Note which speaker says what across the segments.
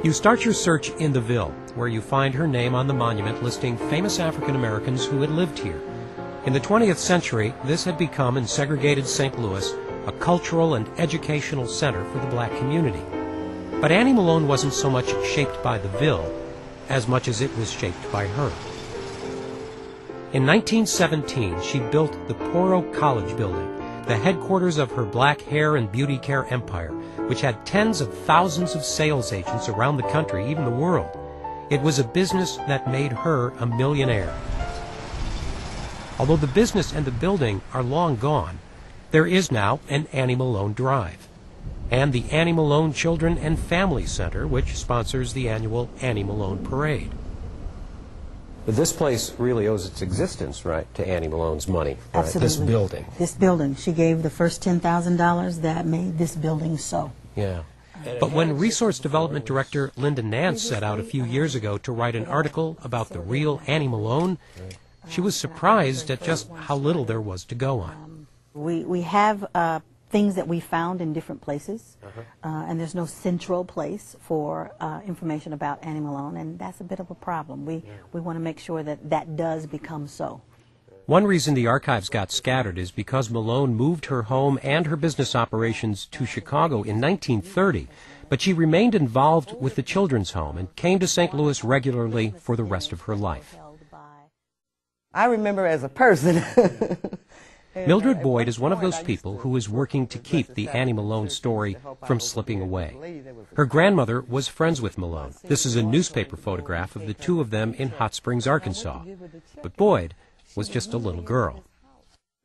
Speaker 1: You start your search in the Ville, where you find her name on the monument listing famous African Americans who had lived here. In the 20th century, this had become, in segregated St. Louis, a cultural and educational center for the black community. But Annie Malone wasn't so much shaped by the Ville as much as it was shaped by her. In 1917, she built the Poro College building, the headquarters of her black hair and beauty care empire, which had tens of thousands of sales agents around the country, even the world. It was a business that made her a millionaire. Although the business and the building are long gone, there is now an Annie Malone Drive, and the Annie Malone Children and Family Center, which sponsors the annual Annie Malone Parade. But this place really owes its existence, right, to Annie Malone's money, right?
Speaker 2: Absolutely.
Speaker 1: This building.
Speaker 2: This building. She gave the first $10,000 that made this building so.
Speaker 1: Yeah. But when Resource Development Director Linda Nance set out a few years ago to write an article about the real Annie Malone, she was surprised at just how little there was to go on.
Speaker 2: We have things that we found in different places, and there's no central place for information about Annie Malone, and that's a bit of a problem. We want to make sure that that does become so.
Speaker 1: One reason the archives got scattered is because Malone moved her home and her business operations to Chicago in 1930, but she remained involved with the children's home and came to St. Louis regularly for the rest of her life.
Speaker 3: I remember as a person.
Speaker 1: Mildred Boyd is one of those people who is working to keep the Annie Malone story from slipping away. Her grandmother was friends with Malone. This is a newspaper photograph of the two of them in Hot Springs, Arkansas. But Boyd was just a little girl.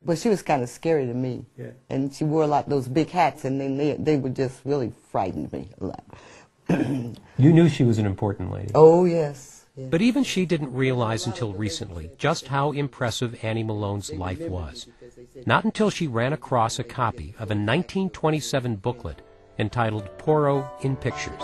Speaker 3: But she was kind of scary to me. Yeah. And she wore a lot of those big hats, and then they would just really frighten me a lot.
Speaker 1: You knew she was an important lady.
Speaker 3: Oh, yes. Yeah.
Speaker 1: But even she didn't realize until recently just how impressive Annie Malone's life was. Not until she ran across a copy of a 1927 booklet entitled Poro in Pictures.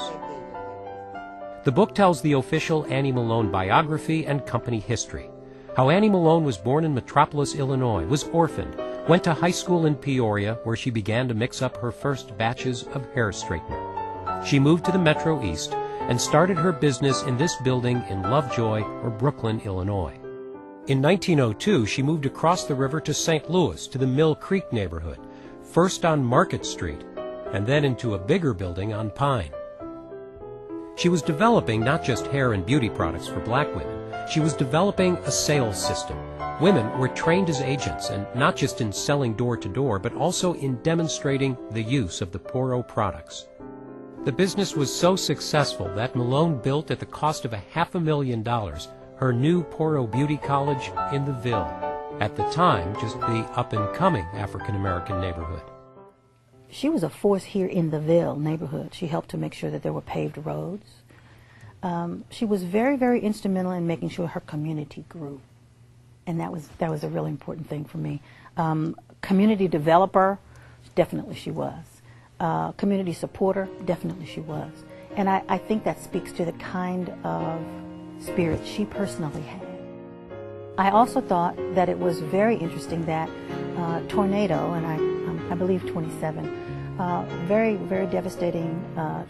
Speaker 1: The book tells the official Annie Malone biography and company history. How Annie Malone was born in Metropolis, Illinois, was orphaned, went to high school in Peoria, where she began to mix up her first batches of hair straightener. She moved to the Metro East and started her business in this building in Lovejoy or Brooklyn, Illinois. In 1902, she moved across the river to St. Louis, to the Mill Creek neighborhood, first on Market Street, and then into a bigger building on Pine. She was developing not just hair and beauty products for black women, she was developing a sales system. Women were trained as agents, and not just in selling door to door, but also in demonstrating the use of the Poro products. The business was so successful that Malone built, at the cost of $500,000, her new Poro Beauty College in the Ville, at the time just the up-and-coming African-American neighborhood.
Speaker 2: She was a force here in the Ville neighborhood. She helped to make sure that there were paved roads. She was very, very instrumental in making sure her community grew, and that was a really important thing for me. Community developer, definitely she was. Community supporter, definitely she was. And I think that speaks to the kind of spirit she personally had. I also thought that it was very interesting that tornado, and I believe 27, very, very devastating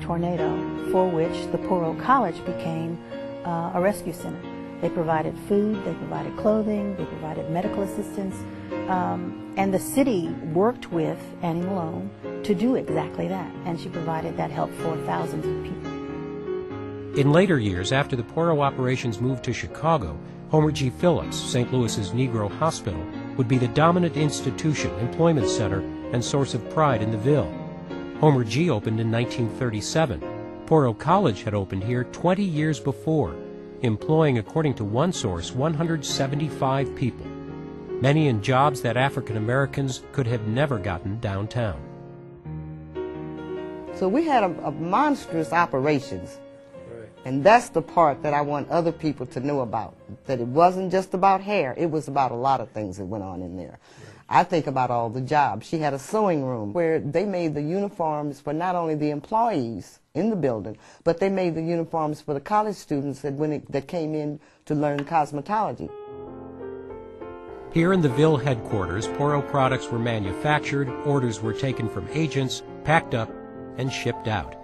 Speaker 2: tornado for which the Poro College became a rescue center. They provided food, they provided clothing, they provided medical assistance, and the city worked with Annie Malone to do exactly that, and she provided that help for thousands of people.
Speaker 1: In later years, after the Poro operations moved to Chicago, Homer G. Phillips, St. Louis's Negro Hospital, would be the dominant institution, employment center, and source of pride in the Ville. Homer G. opened in 1937. Poro College had opened here 20 years before, employing, according to one source, 175 people, many in jobs that African Americans could have never gotten downtown.
Speaker 3: So we had a monstrous operations. And that's the part that I want other people to know about, that it wasn't just about hair, it was about a lot of things that went on in there. I think about all the jobs. She had a sewing room where they made the uniforms for not only the employees in the building, but they made the uniforms for the college students that came in to learn cosmetology.
Speaker 1: Here in the Ville headquarters, Poro products were manufactured, orders were taken from agents, packed up, and shipped out.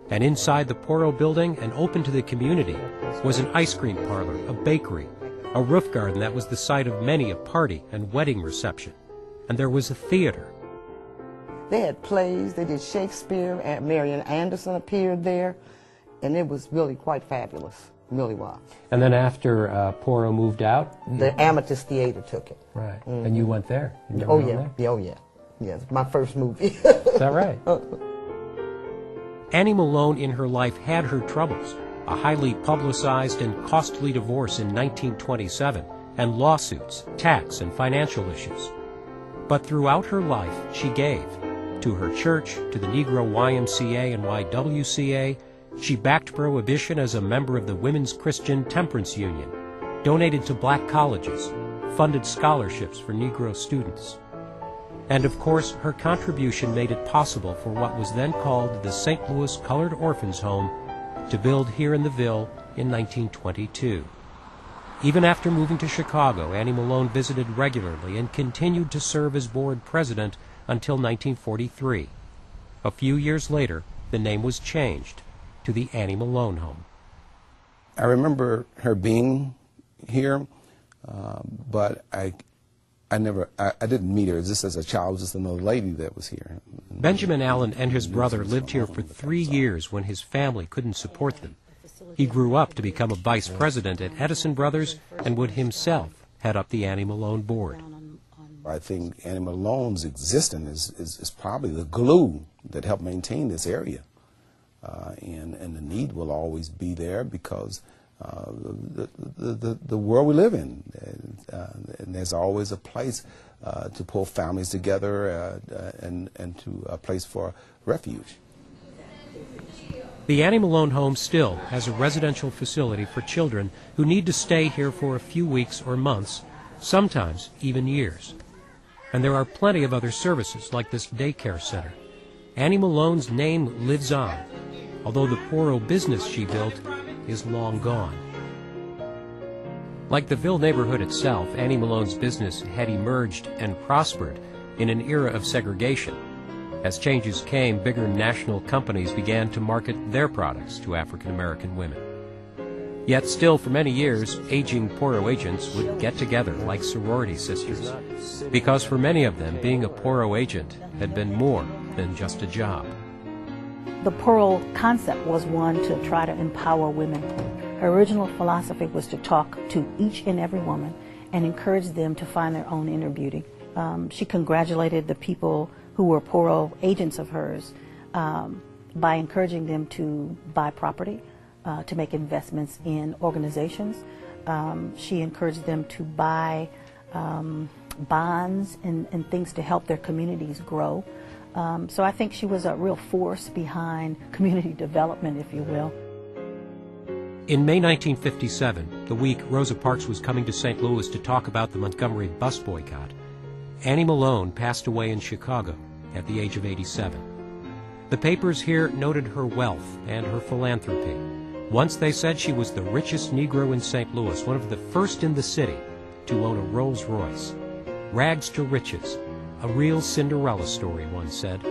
Speaker 1: And inside the Poro building and open to the community was an ice cream parlor, a bakery, a roof garden that was the site of many a party and wedding reception. And there was a theater.
Speaker 3: They had plays, they did Shakespeare, and Marian Anderson appeared there, and it was really quite fabulous, really was.
Speaker 1: And then after Poro moved out?
Speaker 3: The Amethyst Theater took it.
Speaker 1: Right. Mm-hmm. And you went there? You
Speaker 3: oh, yeah. Yeah. Oh, yeah. Yes, my first movie.
Speaker 1: Is that right? Annie Malone in her life had her troubles. A highly publicized and costly divorce in 1927, and lawsuits, tax, and financial issues. But throughout her life, she gave. To her church, to the Negro YMCA and YWCA. She backed prohibition as a member of the Women's Christian Temperance Union, donated to black colleges, funded scholarships for Negro students. And of course, her contribution made it possible for what was then called the St. Louis Colored Orphans Home to build here in the Ville in 1922. Even after moving to Chicago, Annie Malone visited regularly and continued to serve as board president until 1943. A few years later, the name was changed to the Annie Malone Home.
Speaker 4: I remember her being here, but I didn't meet her just as a child, just another lady that was here.
Speaker 1: Benjamin Allen and his brother lived here for 3 years when his family couldn't support them. He grew up to become a vice president at Edison Brothers and would himself head up the Annie Malone board.
Speaker 4: I think Annie Malone's existence is probably the glue that helped maintain this area. And the need will always be there because the world we live in, and there's always a place to pull families together and to a place for refuge.
Speaker 1: The Annie Malone Home still has a residential facility for children who need to stay here for a few weeks or months, sometimes even years. And there are plenty of other services like this daycare center. Annie Malone's name lives on, although the Poro business she built is long gone. Like the Ville neighborhood itself, Annie Malone's business had emerged and prospered in an era of segregation. As changes came, bigger national companies began to market their products to African American women. Yet still for many years, aging Poro agents would get together like sorority sisters, because for many of them, being a Poro agent had been more than just a job.
Speaker 2: The Poro concept was one to try to empower women. Her original philosophy was to talk to each and every woman and encourage them to find their own inner beauty. She congratulated the people who were Poro agents of hers by encouraging them to buy property, to make investments in organizations. She encouraged them to buy bonds and things to help their communities grow. So I think she was a real force behind community development, if you will.
Speaker 1: In May 1957, the week Rosa Parks was coming to St. Louis to talk about the Montgomery bus boycott, Annie Malone passed away in Chicago at the age of 87. The papers here noted her wealth and her philanthropy. Once they said she was the richest Negro in St. Louis, one of the first in the city to own a Rolls-Royce. Rags to riches, a real Cinderella story, one said.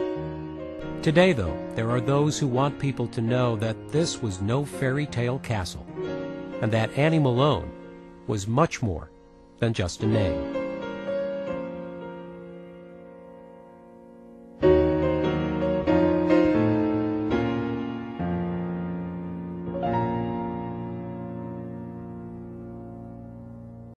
Speaker 1: Today, though, there are those who want people to know that this was no fairy tale castle, and that Annie Malone was much more than just a name.